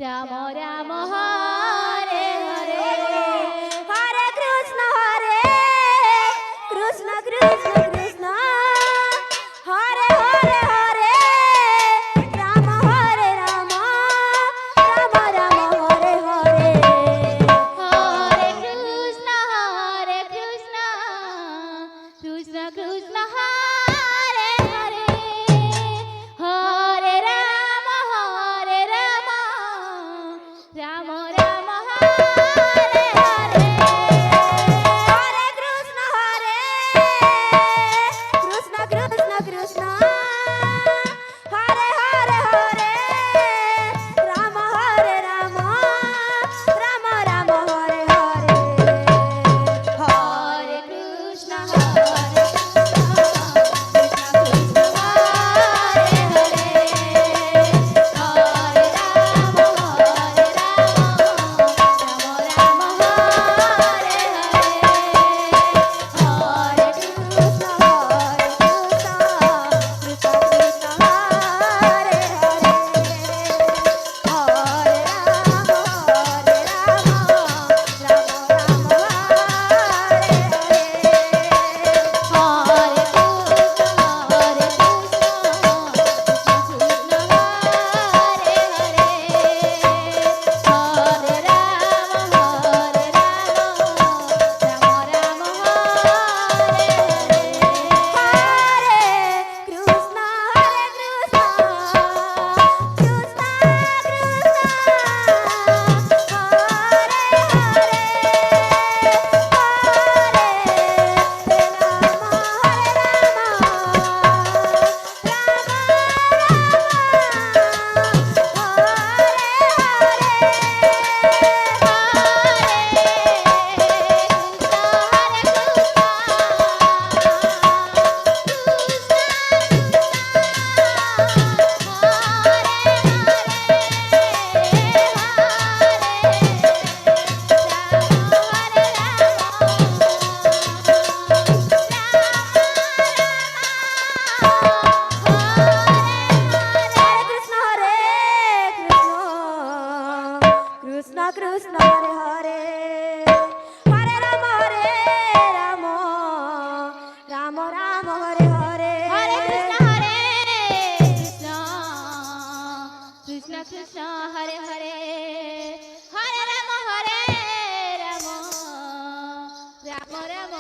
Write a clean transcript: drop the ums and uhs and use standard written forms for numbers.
Ram Ram Hare Hare Hare Krishna Krishna Krishna Hare Hare Hare Ram Ram Ram Hare Hare Hare Krishna Krishna Krishna Hare Hare Hare Ram Ram Ram Hare Hare Hare Krishna Krishna Krishna Hare Hare Hare Ram Ram Ram Hare Hare Hare Krishna Krishna Hare Hare Hare Ram Ram Ram Hare Hare Hare Krishna Krishna Krishna Hare Hare Hare Ram Ram Ram